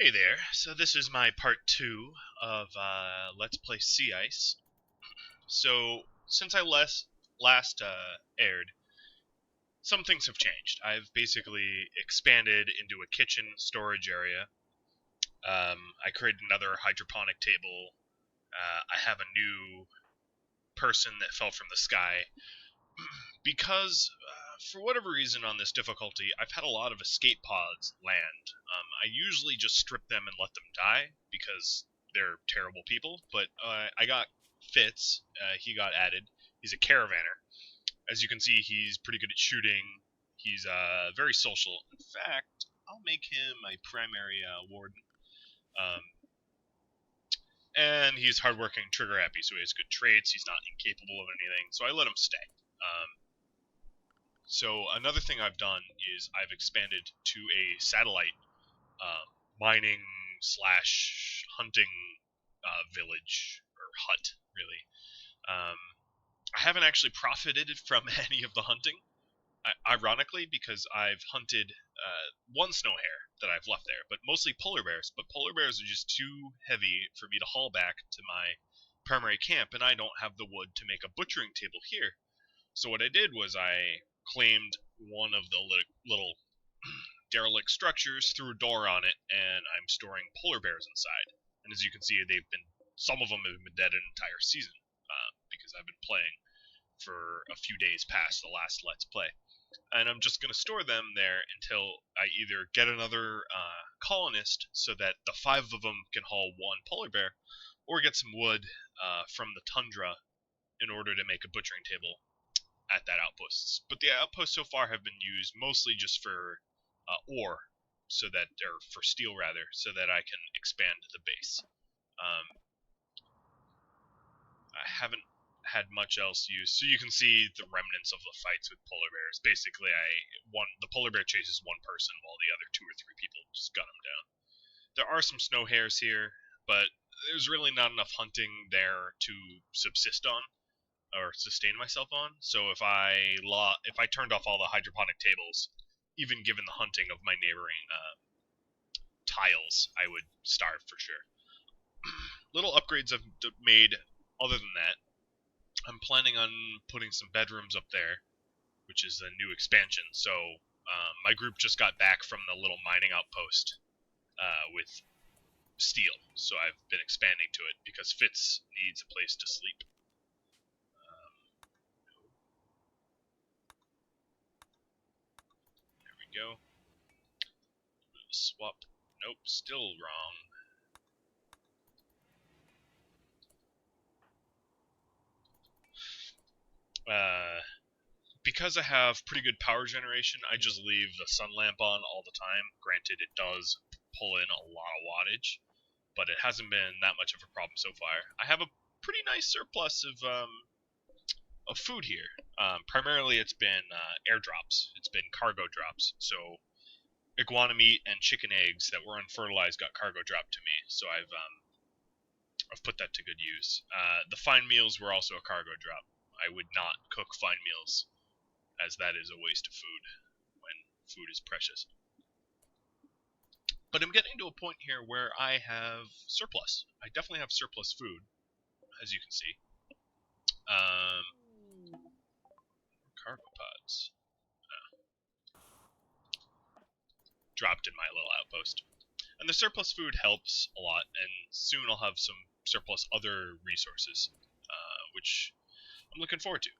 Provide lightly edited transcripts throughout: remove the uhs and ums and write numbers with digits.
Hey there, so this is my part 2 of Let's Play Sea Ice. So, since I last aired, some things have changed. I've basically expanded into a kitchen storage area. I created another hydroponic table. I have a new person that fell from the sky. Because, for whatever reason on this difficulty, I've had a lot of escape pods land. I usually just strip them and let them die, because they're terrible people, but I got Fitz, he got added. He's a caravaner. As you can see, he's pretty good at shooting. He's very social. In fact, I'll make him my primary warden. Um, and he's hardworking, trigger happy, so he has good traits. He's not incapable of anything, so I let him stay. So another thing I've done is I've expanded to a satellite mining slash hunting village or hut, really. I haven't actually profited from any of the hunting, ironically, because I've hunted one snow hare that I've left there, but mostly polar bears. But polar bears are just too heavy for me to haul back to my primary camp, and I don't have the wood to make a butchering table here. So what I did was I claimed one of the little derelict structures, threw a door on it, and I'm storing polar bears inside. And as you can see, some of them have been dead an entire season because I've been playing for a few days past the last Let's Play. And I'm just going to store them there until I either get another colonist so that the 5 of them can haul one polar bear, or get some wood from the tundra in order to make a butchering table at that outpost. But the outposts so far have been used mostly just for ore, or for steel rather, so that I can expand the base. I haven't had much else used, so you can see the remnants of the fights with polar bears. Basically, the polar bear chases one person while the other 2 or 3 people just gun him down. There are some snow hares here, but there's really not enough hunting there to subsist on or sustain myself on. So if I turned off all the hydroponic tables, even given the hunting of my neighboring tiles, I would starve for sure. Little upgrades I've made other than that. I'm planning on putting some bedrooms up there, which is a new expansion. So my group just got back from the little mining outpost with steel, so I've been expanding to it because Fitz needs a place to sleep. There we go. Swap. Nope, still wrong. Because I have pretty good power generation, I just leave the sun lamp on all the time. Granted, it does pull in a lot of wattage, but it hasn't been that much of a problem so far. I have a pretty nice surplus of food here. Primarily, it's been airdrops. It's been cargo drops. So iguana meat and chicken eggs that were unfertilized got cargo dropped to me. So I've put that to good use. The fine meals were also a cargo drop. I would not cook fine meals, as that is a waste of food when food is precious. But I'm getting to a point here where I have surplus. I definitely have surplus food, as you can see. Cargo pods. Dropped in my little outpost. And the surplus food helps a lot, and soon I'll have some surplus other resources, which I'm looking forward to.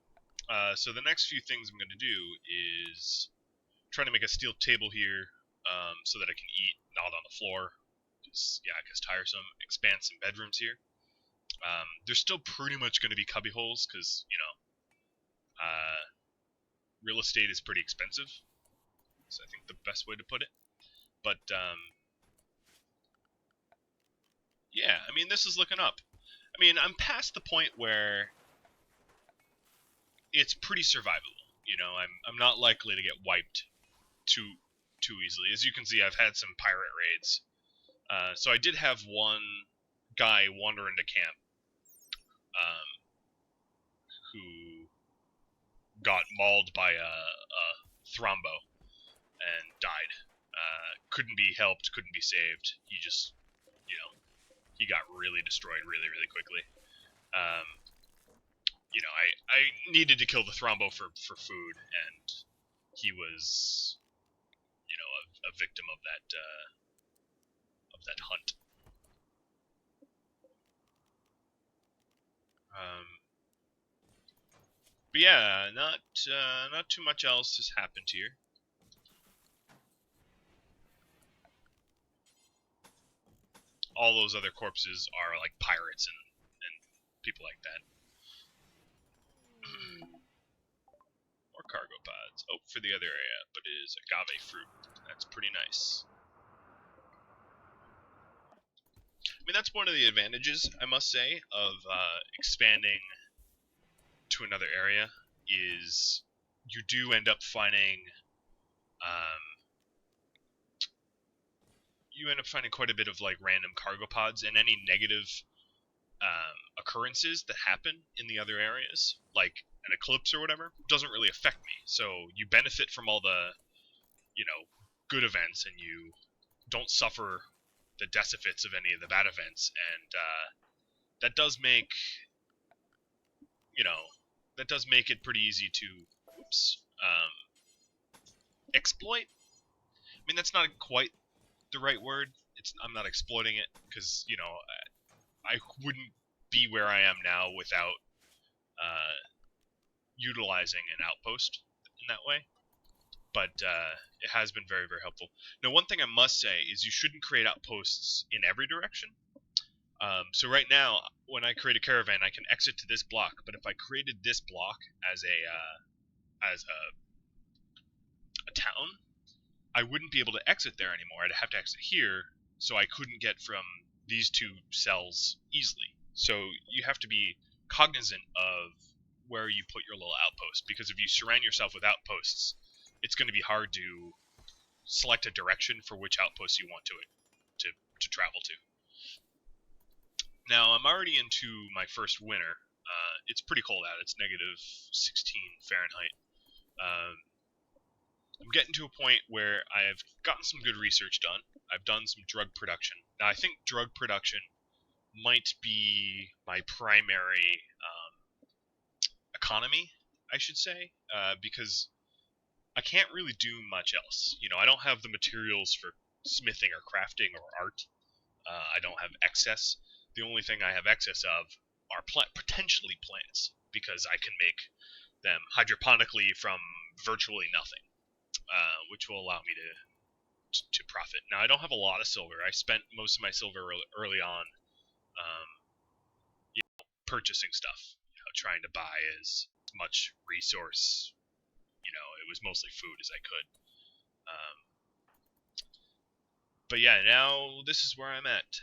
So the next few things I'm going to do is trying to make a steel table here so that I can eat not on the floor, because it gets tiresome. Expand some bedrooms here. There's still pretty much going to be cubby holes, because, real estate is pretty expensive. That's, I think, the best way to put it. But, yeah, I mean, this is looking up. I mean, I'm past the point where it's pretty survivable. I'm not likely to get wiped too easily. As you can see, I've had some pirate raids. So I did have one guy wander into camp who got mauled by a thrombo and died. couldn't be helped, couldn't be saved. He just, you know, he got really destroyed really, really quickly. You know, I needed to kill the Thrombo for food, and he was, you know, a victim of that hunt. But yeah, not too much else has happened here. All those other corpses are like pirates and people like that. More cargo pods. Oh, for the other area, but it is agave fruit. That's pretty nice. I mean, that's one of the advantages, I must say, of expanding to another area, is you do end up finding quite a bit of like random cargo pods, and any negative occurrences that happen in the other areas, like an eclipse or whatever, doesn't really affect me. So you benefit from all the, you know, good events, and you don't suffer the deficits of any of the bad events, and that does make, you know, that does make it pretty easy to, exploit. I mean, that's not quite the right word. I'm not exploiting it, because, you know, I wouldn't be where I am now without utilizing an outpost in that way. But it has been very, very helpful. Now, one thing I must say is you shouldn't create outposts in every direction. So right now, when I create a caravan, I can exit to this block. But if I created this block as a town, I wouldn't be able to exit there anymore. I'd have to exit here, so I couldn't get from these two cells easily. So you have to be cognizant of where you put your little outpost, because if you surround yourself with outposts, it's going to be hard to select a direction for which outpost you want to travel to. Now, I'm already into my first winter. It's pretty cold out. It's -16 Fahrenheit. I'm getting to a point where I've gotten some good research done. I've done some drug production. Now, I think drug production might be my primary economy, I should say, because I can't really do much else. You know, I don't have the materials for smithing or crafting or art. I don't have excess. The only thing I have excess of are potentially plants, because I can make them hydroponically from virtually nothing, which will allow me to profit. Now, I don't have a lot of silver. I spent most of my silver early on, you know, purchasing stuff, you know, trying to buy as much resource, you know, it was mostly food, as I could. But yeah, now this is where I'm at.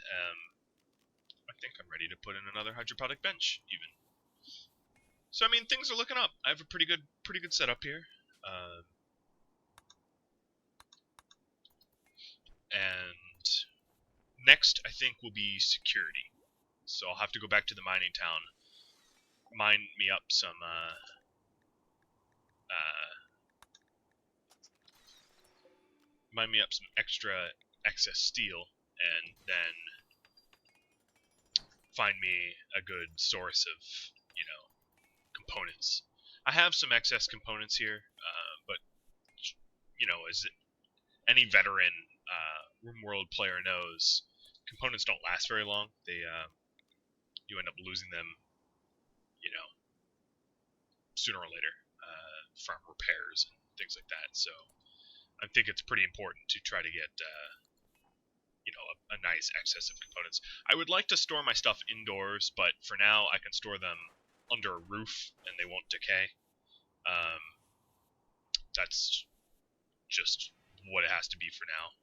I think I'm ready to put in another hydroponic bench, even. So I mean, things are looking up. I have a pretty good setup here. And next, I think, will be security. So I'll have to go back to the mining town, mine me up some extra excess steel, and then find me a good source of, you know, components. I have some excess components here, but, you know, as any veteran RimWorld player knows, components don't last very long. They you end up losing them, you know, sooner or later, from repairs and things like that. So I think it's pretty important to try to get you know, a nice excess of components. I would like to store my stuff indoors, but for now I can store them under a roof and they won't decay. That's just what it has to be for now.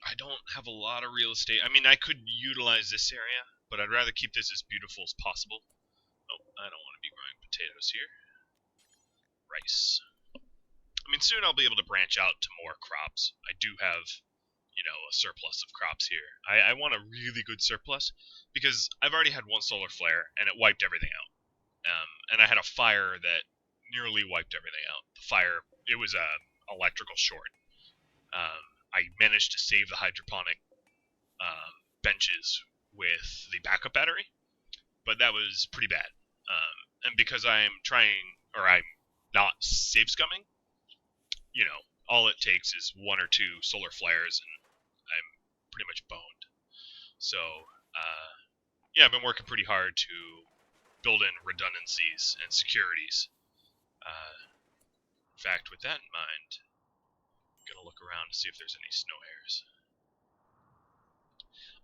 I don't have a lot of real estate. I mean, I could utilize this area, but I'd rather keep this as beautiful as possible. Oh, I don't want to be growing potatoes here. Rice. I mean, soon I'll be able to branch out to more crops. I do have, you know, a surplus of crops here. I want a really good surplus, because I've already had one solar flare, and it wiped everything out. and I had a fire that nearly wiped everything out. The fire, it was a electrical short. I managed to save the hydroponic benches with the backup battery, but that was pretty bad. And because I'm not safe scumming, all it takes is 1 or 2 solar flares and I'm pretty much boned. So, I've been working pretty hard to build in redundancies and securities. In fact, with that in mind, I'm going to look around to see if there's any snow hares.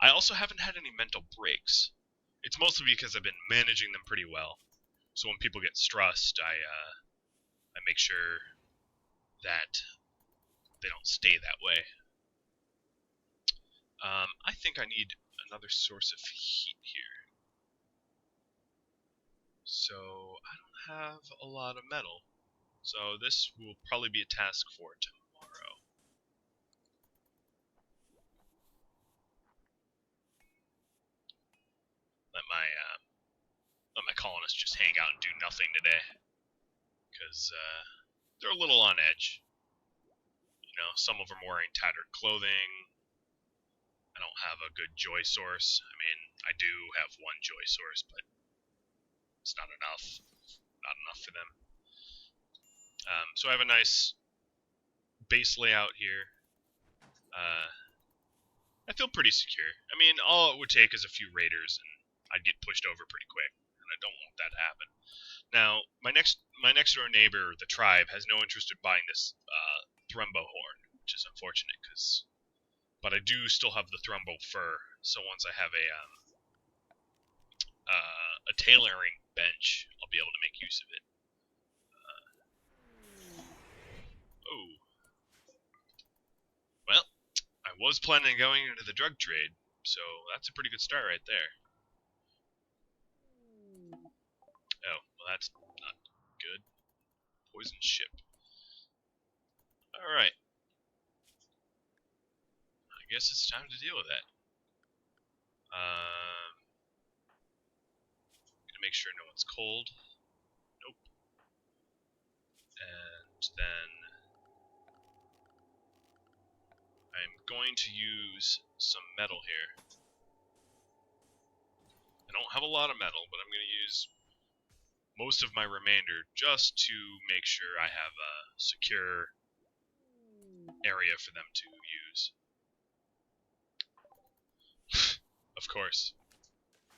I also haven't had any mental breaks. It's mostly because I've been managing them pretty well. So when people get stressed, I make sure that they don't stay that way. I think I need another source of heat here. So I don't have a lot of metal. So this will probably be a task for tomorrow. Let my colonists just hang out and do nothing today, because they're a little on edge. Some of them wearing tattered clothing. I don't have a good joy source. I mean, I do have one joy source, but it's not enough. Not enough for them. So I have a nice base layout here. I feel pretty secure. I mean, all it would take is a few raiders, and I'd get pushed over pretty quick, and I don't want that to happen. Now, my next door neighbor, the tribe, has no interest in buying this Thrumbo horn, which is unfortunate, but I do still have the Thrumbo fur, so once I have a tailoring bench, I'll be able to make use of it. Well, I was planning on going into the drug trade, so that's a pretty good start right there. Oh, well that's not good. Poison ship. Alright. I guess it's time to deal with that. Gonna make sure no one's cold. Nope. And then I'm going to use some metal here. I don't have a lot of metal, but I'm going to use most of my remainder just to make sure I have a secure area for them to use. Of course.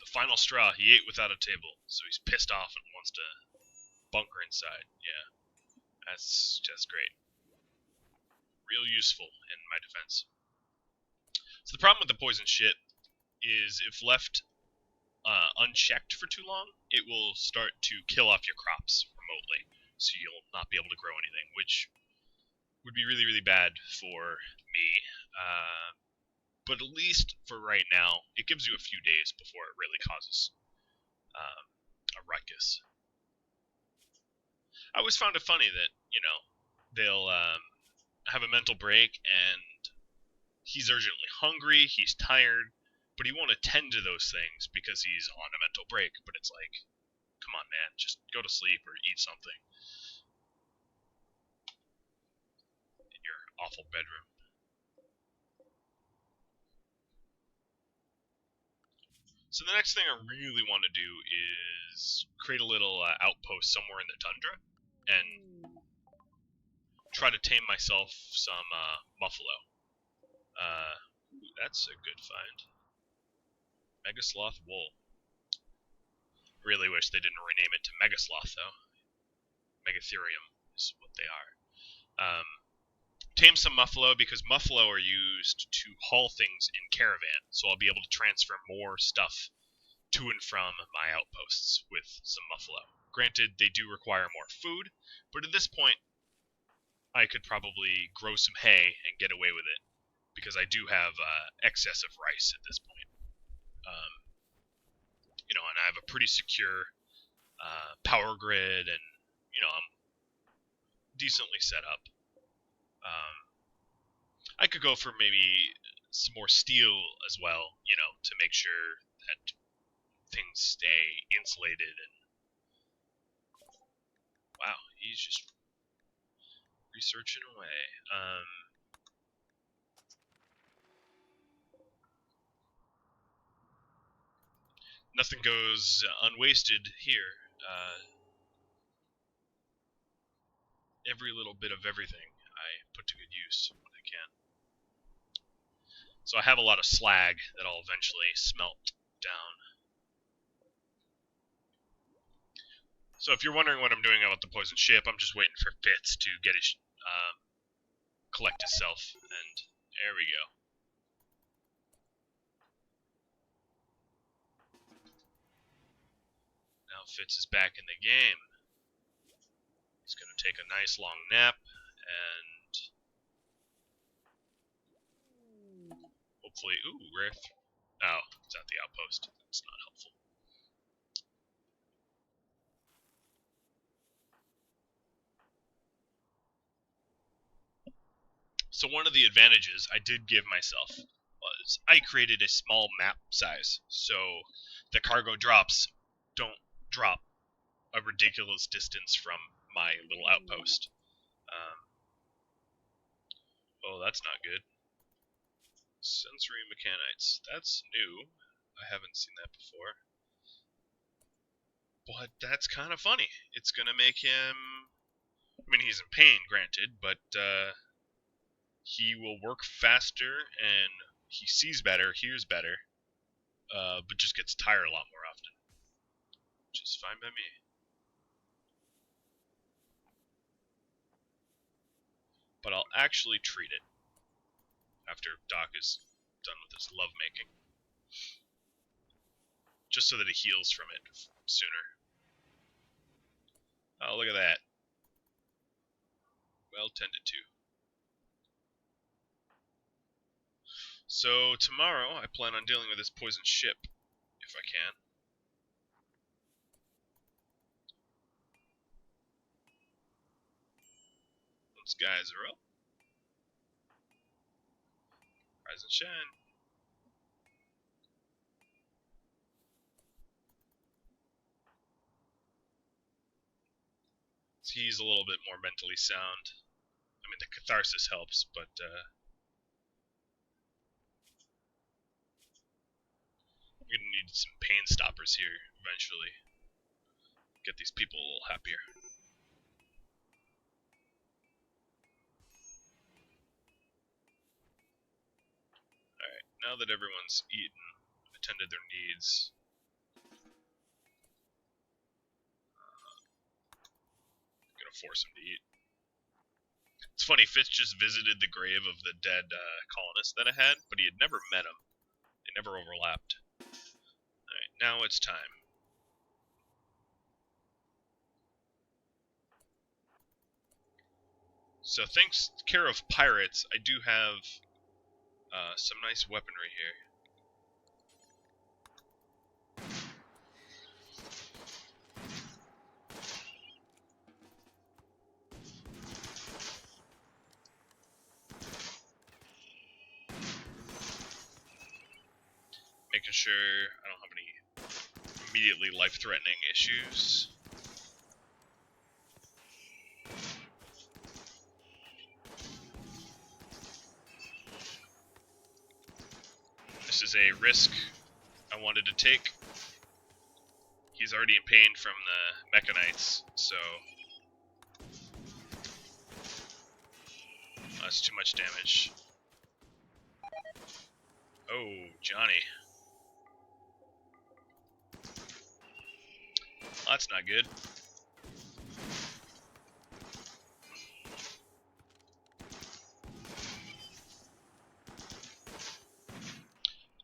The final straw, he ate without a table, so he's pissed off and wants to bunker inside. Yeah, that's just great. Real useful in my defense. So the problem with the poison shit is if left unchecked for too long, it will start to kill off your crops remotely, so you'll not be able to grow anything, which would be really, really bad for me. But at least for right now, it gives you a few days before it really causes a ruckus. I always found it funny that, they'll have a mental break and he's urgently hungry, he's tired, but he won't attend to those things because he's on a mental break. But it's like, come on, man, just go to sleep or eat something in your awful bedroom. So the next thing I really want to do is create a little outpost somewhere in the tundra and try to tame myself some buffalo. Ooh, that's a good find. Megasloth wool. Really wish they didn't rename it to Megasloth, though. Megatherium is what they are. Tame some buffalo because buffalo are used to haul things in caravan, so I'll be able to transfer more stuff to and from my outposts with some buffalo. Granted, they do require more food, but at this point, I could probably grow some hay and get away with it, because I do have excess of rice at this point. And I have a pretty secure power grid, and I'm decently set up. I could go for maybe some more steel as well, to make sure that things stay insulated and he's just researching away. Nothing goes unwasted here. Every little bit of everything I put to good use when I can. So I have a lot of slag that I'll eventually smelt down. So if you're wondering what I'm doing about the poison ship, I'm just waiting for Fitz to get his, collect himself, and there we go. Now Fitz is back in the game. He's going to take a nice long nap, and hopefully, ooh, rare. Oh, it's at the outpost. That's not helpful. So one of the advantages I did give myself was I created a small map size, so the cargo drops don't drop a ridiculous distance from my little outpost. Oh, that's not good. Sensory mechanites. That's new. I haven't seen that before. But that's kind of funny. It's going to make him... I mean, he's in pain, granted, but he will work faster, and he sees better, hears better, but just gets tired a lot more often. Which is fine by me. But I'll actually treat it after Doc is done with his lovemaking. Just so that he heals from it sooner. Oh, look at that. Well tended to. So tomorrow I plan on dealing with this poison ship, if I can. Those guys are up. Rise and shine. He's a little bit more mentally sound. I mean, the catharsis helps, but I'm gonna need some pain stoppers here eventually. Get these people a little happier. Alright, now that everyone's eaten, attended their needs, I'm gonna force them to eat. It's funny, Fitz just visited the grave of the dead colonist that I had, but he had never met him. They never overlapped. Alright, now it's time. So thanks care of pirates, I do have some nice weaponry here. Making sure I don't have any immediately life-threatening issues. This is a risk I wanted to take. He's already in pain from the mechanites, so that's too much damage. Oh, Johnny. That's not good.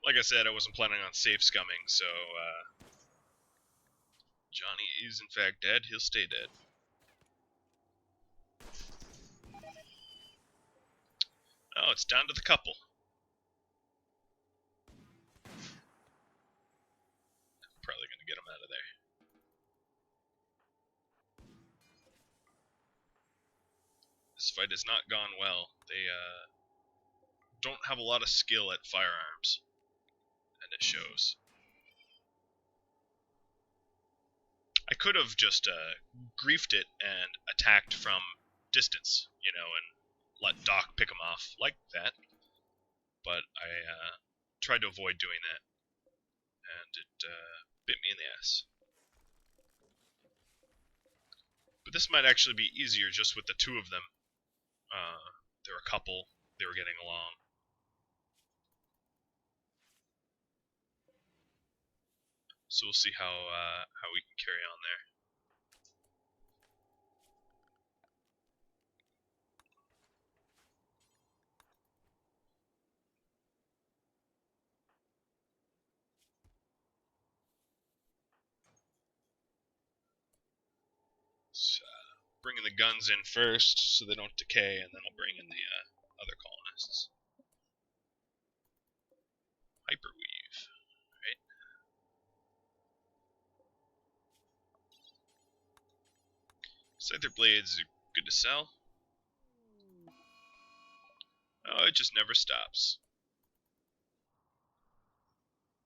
Like I said, I wasn't planning on safe scumming, so Johnny is in fact dead. He'll stay dead. Oh, it's down to the couple. Probably gonna get him out of there. This fight has not gone well. They don't have a lot of skill at firearms, and it shows. I could have just griefed it and attacked from distance, you know, and let Doc pick him off like that. But I tried to avoid doing that, and it bit me in the ass. But this might actually be easier just with the two of them. There were a couple. They were getting along. So we'll see how we can carry on there. So, bringing the guns in first so they don't decay, and then I'll bring in the other colonists. Hyperweave, right? Scyther blades are good to sell. Oh, it just never stops.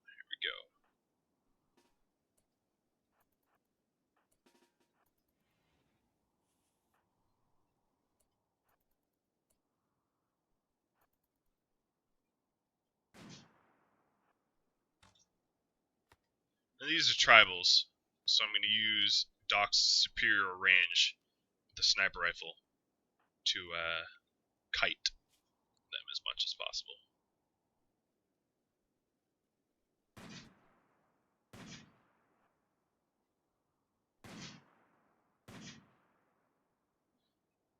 Here we go. Now these are tribals, so I'm going to use Doc's superior range with the sniper rifle to kite them as much as possible.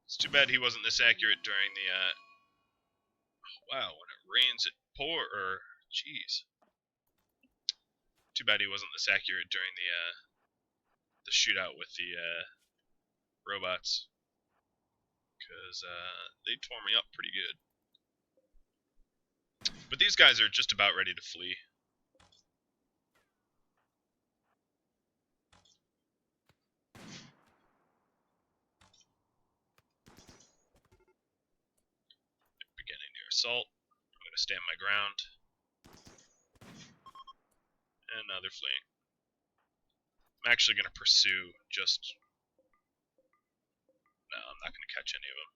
It's too bad he wasn't this accurate during the wow, when it rains it jeez. Too bad he wasn't this accurate during the shootout with the robots, because they tore me up pretty good. But these guys are just about ready to flee. Beginning near assault. I'm going to stand my ground. And now they're fleeing. I'm actually going to pursue just... No, I'm not going to catch any of them.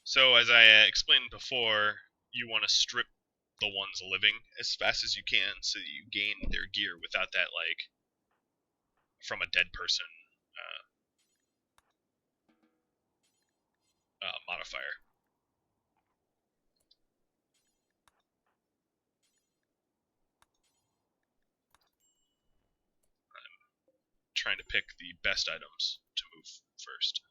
So, as I explained before, you want to strip the ones living as fast as you can so that you gain their gear without that, like, from a dead person modifier. Trying to pick the best items to move first.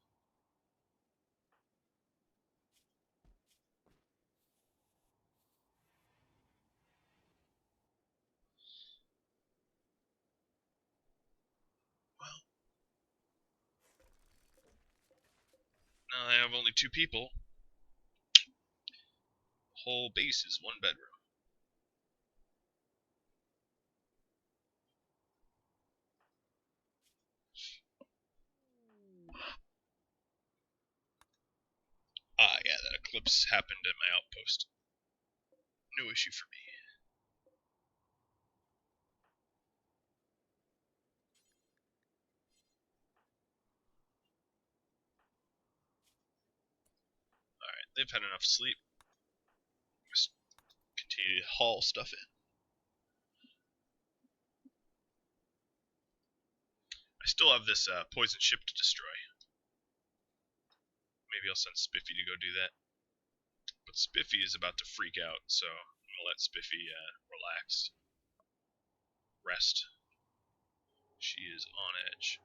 Well, now I have only 2 people. The whole base is 1 bedroom. Ah, yeah, that eclipse happened at my outpost. No issue for me. Alright, they've had enough sleep. Just continue to haul stuff in. I still have this poison ship to destroy. Maybe I'll send Spiffy to go do that. But Spiffy is about to freak out, so I'm going to let Spiffy relax. Rest. She is on edge.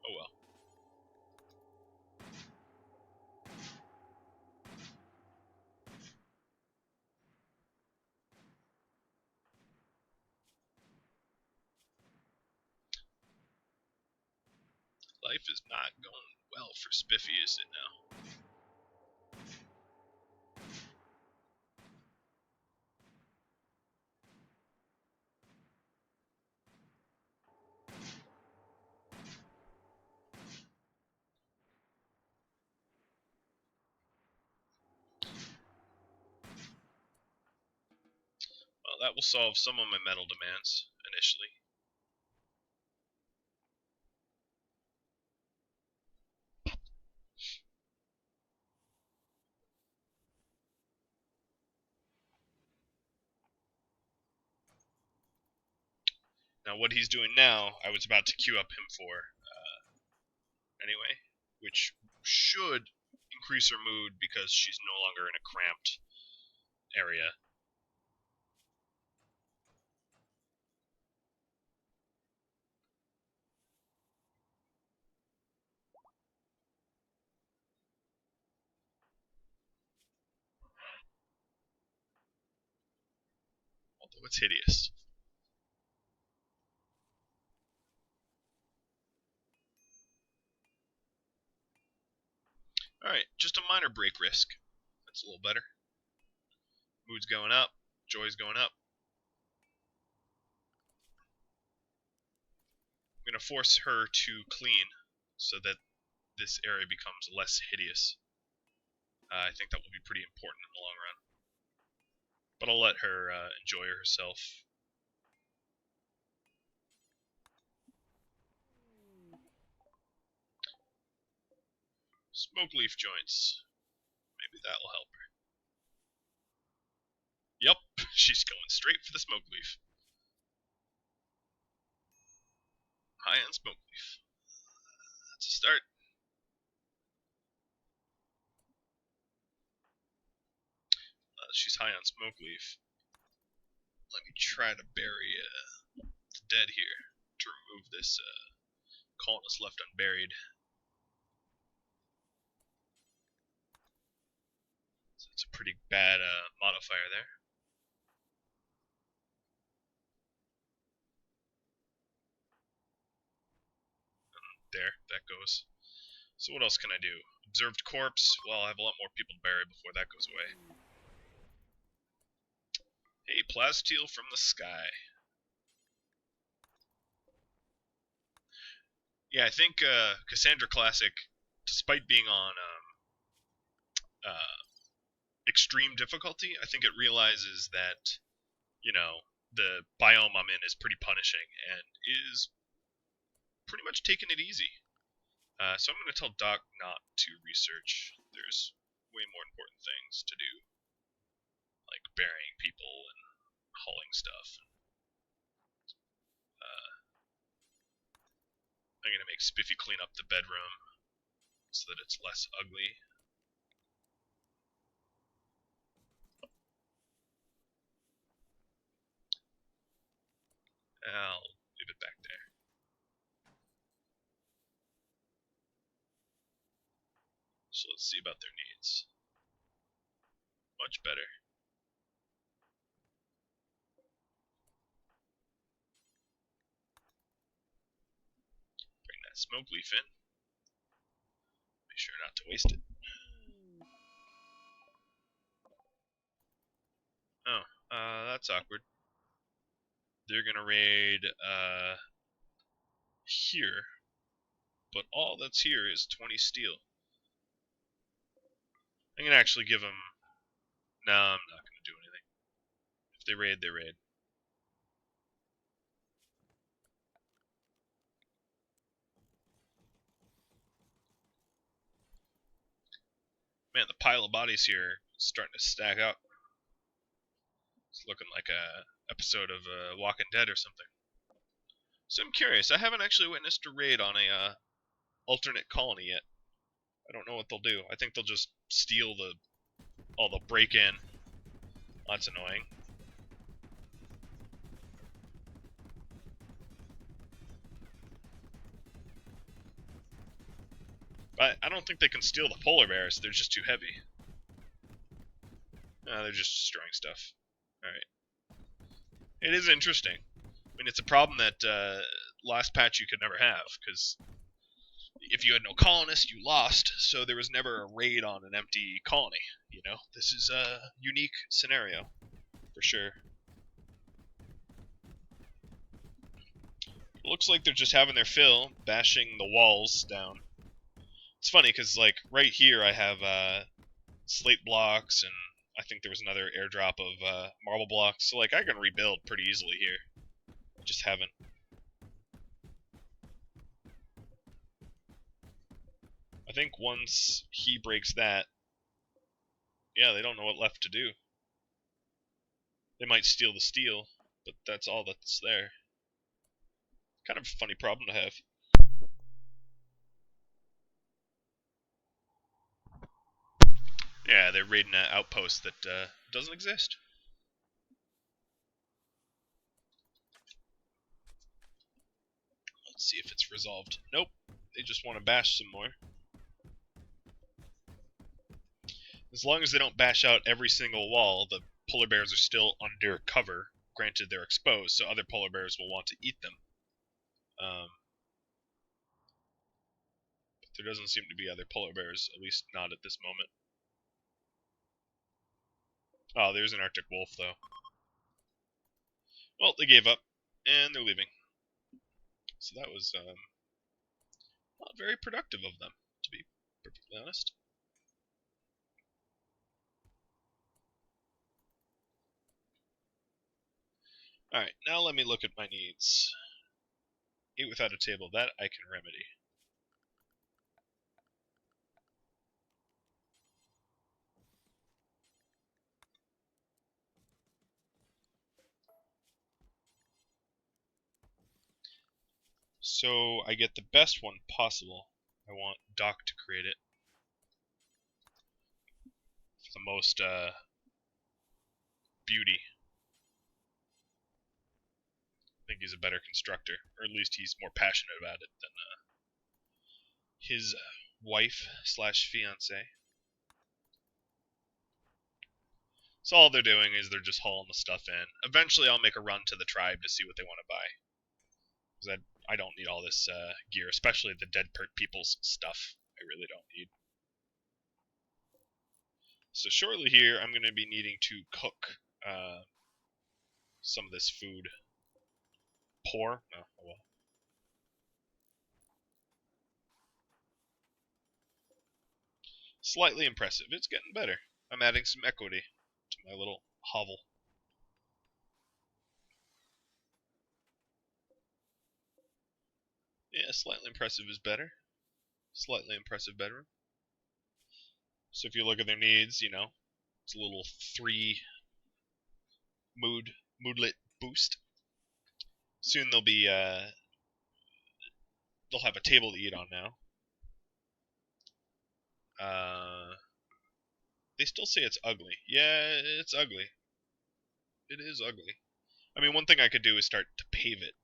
Oh well. Life is not going well for Spiffy, is it now? Well, that will solve some of my metal demands, initially. Now, what he's doing now, I was about to queue up him for, anyway, which should increase her mood because she's no longer in a cramped area. Although it's hideous. Alright, just a minor break risk. That's a little better. Mood's going up. Joy's going up. I'm going to force her to clean so that this area becomes less hideous. I think that will be pretty important in the long run. But I'll let her enjoy herself. Smoke leaf joints. Maybe that will help her. Yep, she's going straight for the smoke leaf. High on smoke leaf. That's a start. She's high on smoke leaf. Let me try to bury the dead here to remove this colonist left unburied. So that's a pretty bad modifier there. There, that goes. So what else can I do? Observed corpse. Well, I have a lot more people to bury before that goes away. Hey, plasteel from the sky. Yeah, I think Cassandra Classic, despite being on extreme difficulty, I think it realizes that, you know, the biome I'm in is pretty punishing and is pretty much taking it easy. So I'm going to tell Doc not to research. There's way more important things to do, like burying people and hauling stuff. I'm going to make Spiffy clean up the bedroom so that it's less ugly. I'll leave it back there. So let's see about their needs. Much better. Bring that smoke leaf in. Be sure not to waste it. Oh, that's awkward. They're gonna raid here, but all that's here is 20 steel. I'm gonna actually give them. No, I'm not gonna do anything. If they raid, they raid. Man, the pile of bodies here is starting to stack up. It's looking like a episode of Walking Dead or something. So I'm curious. I haven't actually witnessed a raid on a alternate colony yet. I don't know what they'll do. I think they'll just steal the. Oh, they'll break in. That's annoying. But I don't think they can steal the polar bears. They're just too heavy. No, they're just destroying stuff. Alright. It is interesting. I mean, it's a problem that last patch you could never have, because if you had no colonists, you lost, so there was never a raid on an empty colony, you know? This is a unique scenario, for sure. It looks like they're just having their fill, bashing the walls down. It's funny, because, like, right here I have slate blocks, and I think there was another airdrop of marble blocks. So, like, I can rebuild pretty easily here. I just haven't. I think once he breaks that, yeah, they don't know what left to do. They might steal the steel, but that's all that's there. Kind of a funny problem to have. Yeah, they're raiding an outpost that doesn't exist. Let's see if it's resolved. Nope. They just want to bash some more. As long as they don't bash out every single wall, the polar bears are still under cover. Granted, they're exposed, so other polar bears will want to eat them. But there doesn't seem to be other polar bears, at least not at this moment. Oh, there's an Arctic wolf, though. Well, they gave up, and they're leaving. So that was not very productive of them, to be perfectly honest. Alright, now let me look at my needs. Eat without a table, that I can remedy. So I get the best one possible. I want Doc to create it. For the most beauty. I think he's a better constructor, or at least he's more passionate about it than his wife slash fiance. So all they're doing is they're just hauling the stuff in. Eventually I'll make a run to the tribe to see what they want to buy. Because I don't need all this gear, especially the dead people's stuff. I really don't need. So shortly here, I'm going to be needing to cook some of this food. Pour? No, oh well. Slightly impressive. It's getting better. I'm adding some equity to my little hovel. Yeah, slightly impressive is better. Slightly impressive bedroom. So if you look at their needs, you know, it's a little 3 moodlet boost. Soon they'll be they'll have a table to eat on now. They still say it's ugly. Yeah, it's ugly. It is ugly. I mean, one thing I could do is start to pave it.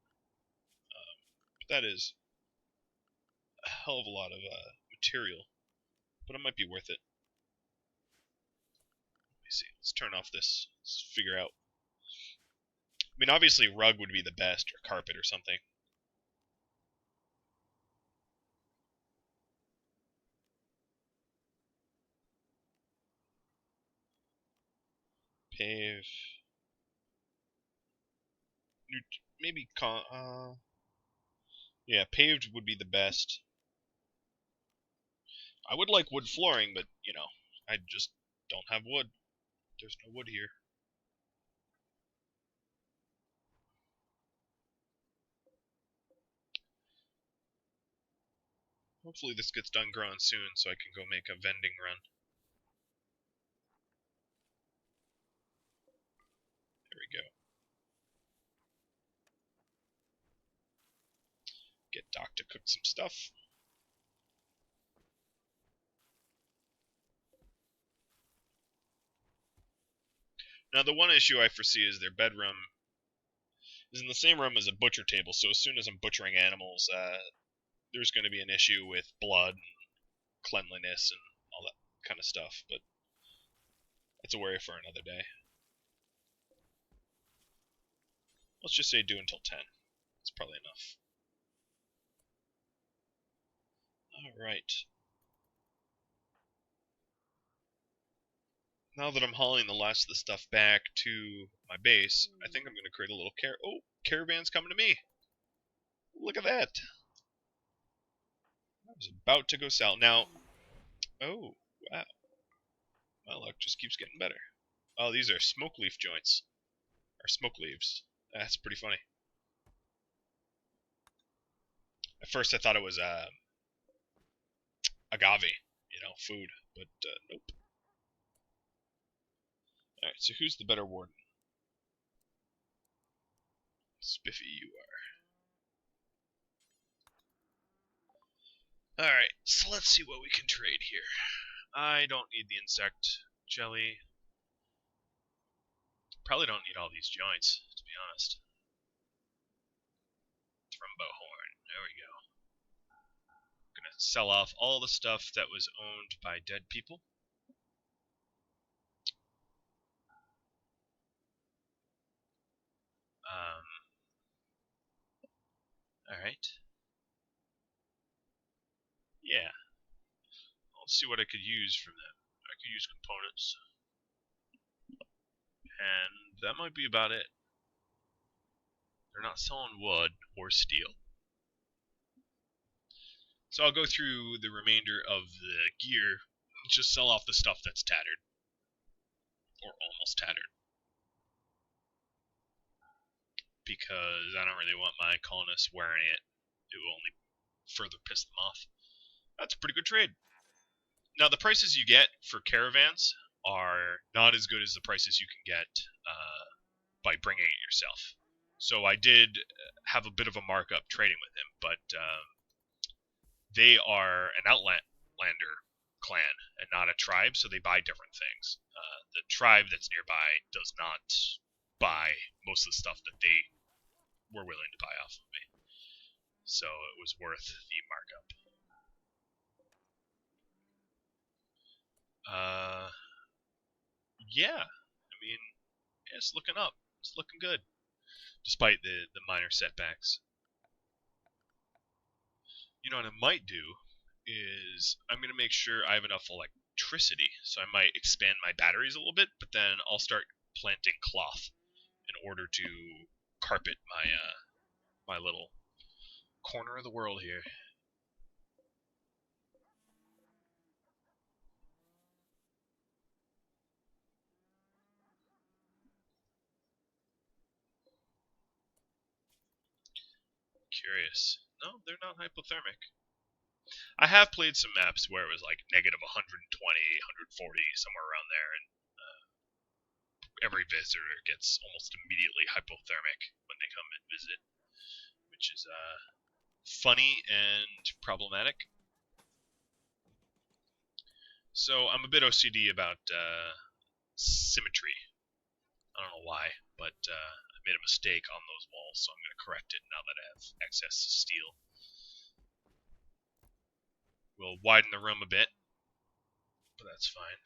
But that is a hell of a lot of material. But it might be worth it. Let me see. Let's turn off this. Let's figure out. I mean, obviously rug would be the best, or carpet or something. Pave. Maybe yeah, paved would be the best. I would like wood flooring, but you know, I just don't have wood. There's no wood here. Hopefully this gets done growing soon so I can go make a vending run. There we go. Get Doc to cook some stuff. Now the one issue I foresee is their bedroom is in the same room as a butcher table, so as soon as I'm butchering animals, there's going to be an issue with blood and cleanliness and all that kind of stuff, but that's a worry for another day. Let's just say do until 10. That's probably enough. Alright. Now that I'm hauling the last of the stuff back to my base, I think I'm going to create a little caravan's coming to me. Look at that. I was about to go south. Now, oh, wow. My luck just keeps getting better. Oh, these are smoke leaf joints. Or smoke leaves. That's pretty funny. At first I thought it was agave, food, but nope. Alright, so who's the better warden? Spiffy, you are. Alright, so let's see what we can trade here. I don't need the insect jelly. Probably don't need all these joints, to be honest. Thrumbo horn, there we go. Gonna sell off all the stuff that was owned by dead people. Alright. Yeah. Let's see what I could use from them. I could use components. And that might be about it. They're not selling wood or steel. So I'll go through the remainder of the gear, just sell off the stuff that's tattered. Or almost tattered. Because I don't really want my colonists wearing it. It will only further piss them off. That's a pretty good trade. Now, the prices you get for caravans are not as good as the prices you can get by bringing it yourself. So I did have a bit of a markup trading with him, but they are an Outlander clan and not a tribe, so they buy different things. The tribe that's nearby does not buy most of the stuff that they were willing to buy off of me. So it was worth the markup. Yeah, I mean, it's looking up. It's looking good, despite the minor setbacks. You know what I might do is I'm going to make sure I have enough electricity. So I might expand my batteries a little bit, but then I'll start planting cloth in order to carpet my little corner of the world here. Curious. No, they're not hypothermic. I have played some maps where it was like negative 120, 140, somewhere around there, and every visitor gets almost immediately hypothermic when they come and visit, which is funny and problematic. So I'm a bit OCD about symmetry. I don't know why, but I made a mistake on those walls, so I'm going to correct it now that I have access to steel. We'll widen the room a bit, but that's fine.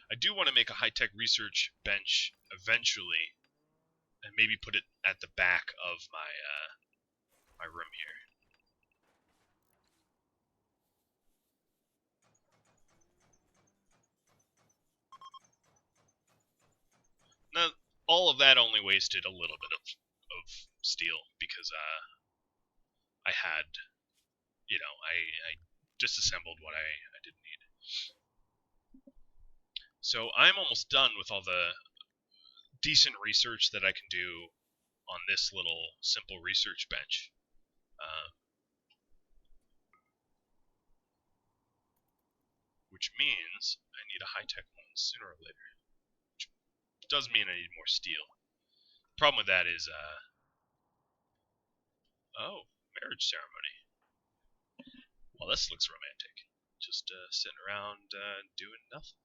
I do want to make a high-tech research bench eventually, and maybe put it at the back of my room here. Now, all of that only wasted a little bit of steel because I had, I disassembled what I didn't need. So I'm almost done with all the decent research that I can do on this little simple research bench. Which means I need a high-tech one sooner or later. Which does mean I need more steel. The problem with that is, oh, marriage ceremony. Well, this looks romantic. Just sitting around doing nothing.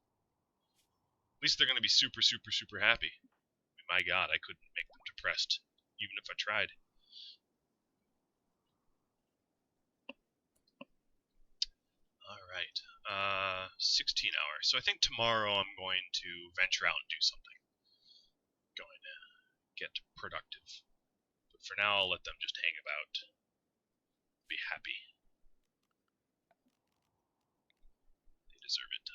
At least they're going to be super, super, super happy. I mean, my God, I couldn't make them depressed, even if I tried. Alright, 16 hours. So I think tomorrow I'm going to venture out and do something. Going to get productive. But for now, I'll let them just hang about. Be happy. They deserve it.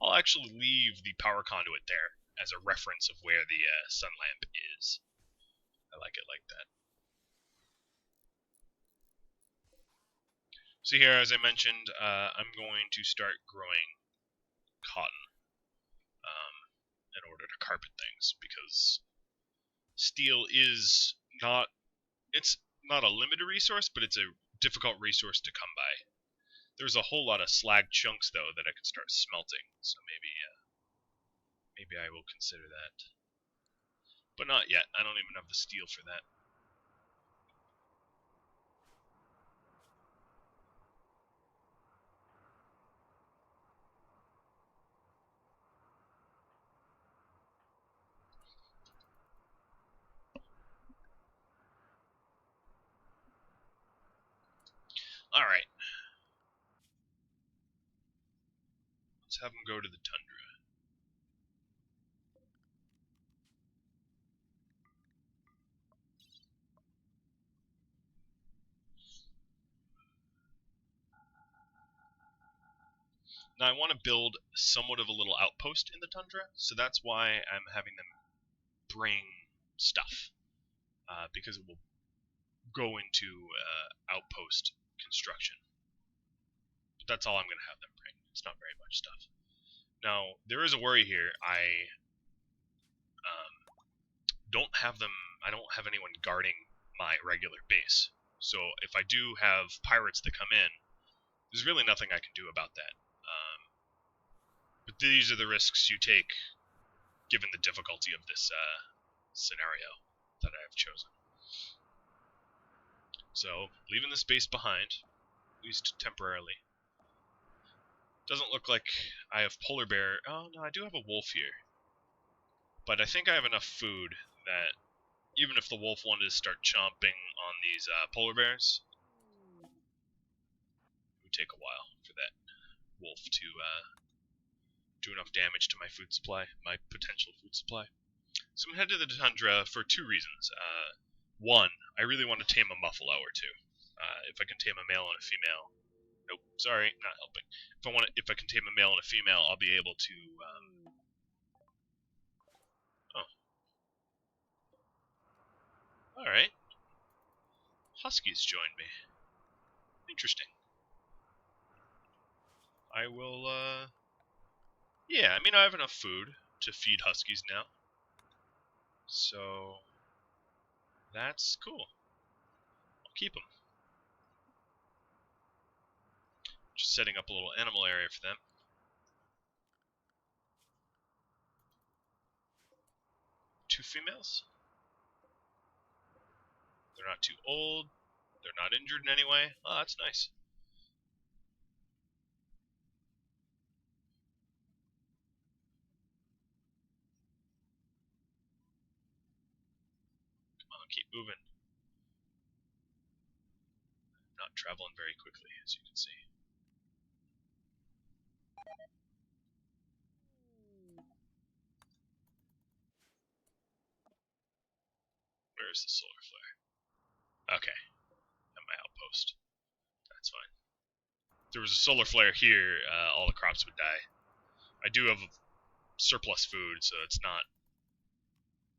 I'll actually leave the power conduit there as a reference of where the sun lamp is. I like it like that. So here, as I mentioned, I'm going to start growing cotton in order to carpet things, because steel is not, it's not a limited resource, but it's a difficult resource to come by. There's a whole lot of slag chunks, though, that I could start smelting, so maybe I will consider that. But not yet. I don't even have the steel for that. Alright. Let's have him go to the tundra. Now I want to build somewhat of a little outpost in the tundra, so that's why I'm having them bring stuff, because it will go into outpost construction. But that's all I'm going to have them bring. It's not very much stuff. Now, there is a worry here. I don't have them. I don't have anyone guarding my regular base. So if I do have pirates that come in, there's really nothing I can do about that. But these are the risks you take, given the difficulty of this scenario that I have chosen. So, leaving this base behind, at least temporarily. Doesn't look like I have polar bear. Oh no, I do have a wolf here. But I think I have enough food that even if the wolf wanted to start chomping on these polar bears, it would take a while for that wolf to do enough damage to my food supply, my potential food supply. So I'm headed to the tundra for two reasons. One, I really want to tame a buffalo or two. If I can tame a male and a female. Nope, sorry, not helping. If I can tame a male and a female, I'll be able to. Oh, all right. Huskies joined me. Interesting. I will. Yeah, I mean I have enough food to feed huskies now. So that's cool. I'll keep them. Just setting up a little animal area for them. Two females. They're not too old. They're not injured in any way. Oh, that's nice. Come on, keep moving. Not traveling very quickly, as you can see. Where's the solar flare? Okay, at my outpost. That's fine. If there was a solar flare here, all the crops would die. I do have surplus food, so it's not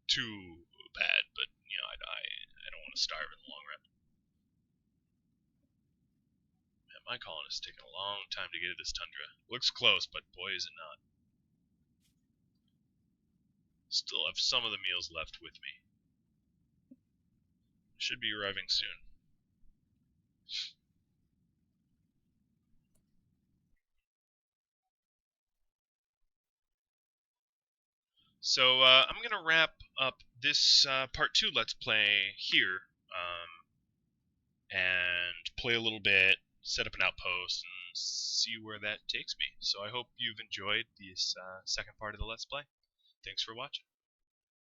too bad, but you know, I don't want to starve in the long run. Man, my colonist's taking a long time to get to this tundra. Looks close, but boy is it not. Still have some of the meals left with me. Should be arriving soon. So I'm going to wrap up this part 2 Let's Play here, and play a little bit, set up an outpost, and see where that takes me. So I hope you've enjoyed this second part of the Let's Play. Thanks for watching.